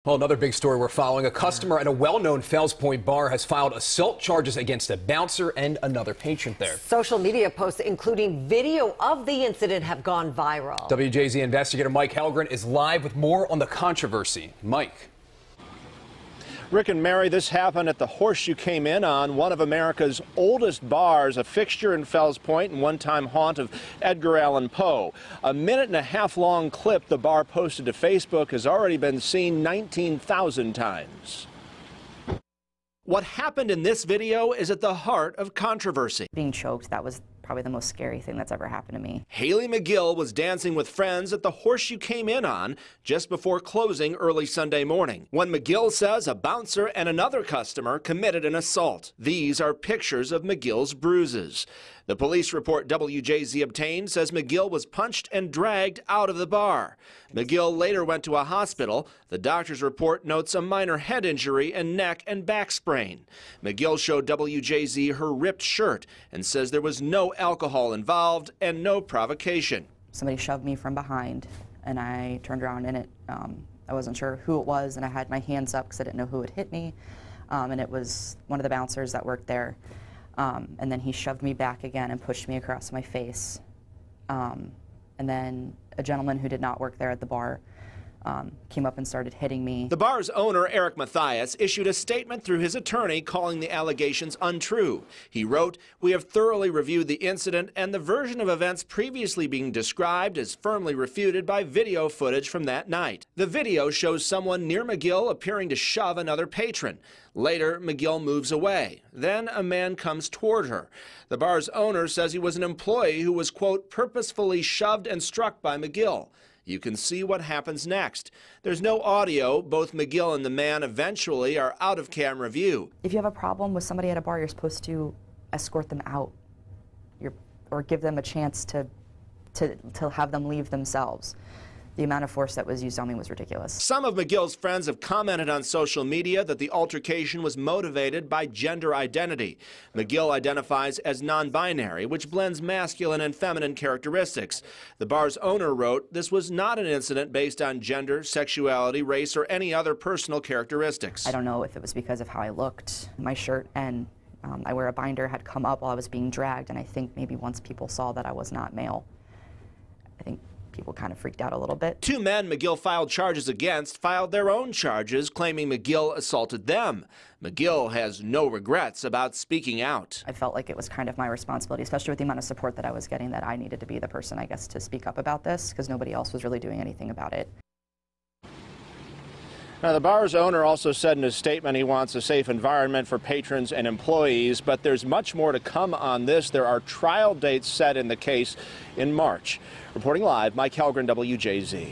Well, another big story we're following. A customer at a well-known Fells Point bar has filed assault charges against a bouncer and another patron there. Social media posts, including video of the incident, have gone viral. WJZ investigator Mike Helgren is live with more on the controversy. Mike. Rick and Mary, this happened at the Horse You Came In On, one of America's oldest bars, a fixture in Fells Point and one-time haunt of Edgar Allan Poe. A minute-and-a-half-long clip the bar posted to Facebook has already been seen 19,000 times. What happened in this video is at the heart of controversy. Being choked, that was probably the most scary thing that's ever happened to me. Haylie McGill was dancing with friends at the Horse You Came In On just before closing early Sunday morning, when McGill says a bouncer and another customer committed an assault. These are pictures of McGill's bruises. The police report WJZ obtained says McGill was punched and dragged out of the bar. McGill later went to a hospital. The doctor's report notes a minor head injury and neck and back sprain. McGill showed WJZ her ripped shirt and says there was no alcohol involved and no provocation. Somebody shoved me from behind and I turned around and I wasn't sure who it was, and I had my hands up because I didn't know who had hit me, and it was one of the bouncers that worked there. And then he shoved me back again and pushed me across my face. And then a gentleman who did not work there at the bar came up and started hitting me. The bar's owner, Eric Mathias, issued a statement through his attorney calling the allegations untrue. He wrote, "We have thoroughly reviewed the incident, and the version of events previously being described is firmly refuted by video footage from that night." The video shows someone near McGill appearing to shove another patron. Later, McGill moves away. Then a man comes toward her. The bar's owner says he was an employee who was, quote, purposefully shoved and struck by McGill. You can see what happens next. There's no audio. Both McGill and the man eventually are out of camera view. If you have a problem with somebody at a bar, you're supposed to escort them out, or give them a chance to have them leave themselves. The amount of force that was used on me was ridiculous. Some of McGill's friends have commented on social media that the altercation was motivated by gender identity. McGill identifies as non-binary, which blends masculine and feminine characteristics. The bar's owner wrote, "This was not an incident based on gender, sexuality, race, or any other personal characteristics." I don't know if it was because of how I looked. My shirt and I wear a binder had come up while I was being dragged, and I think maybe once people saw that I was not male, I think people kind of freaked out a little bit. Two men McGill filed charges against filed their own charges, claiming McGill assaulted them. McGill has no regrets about speaking out. I felt like it was kind of my responsibility, especially with the amount of support that I was getting, that I needed to be the person, I guess, to speak up about this, because nobody else was really doing anything about it. Now, the bar's owner also said in his statement he wants a safe environment for patrons and employees, but there's much more to come on this. There are trial dates set in the case in March. Reporting live, Mike Helgren, WJZ.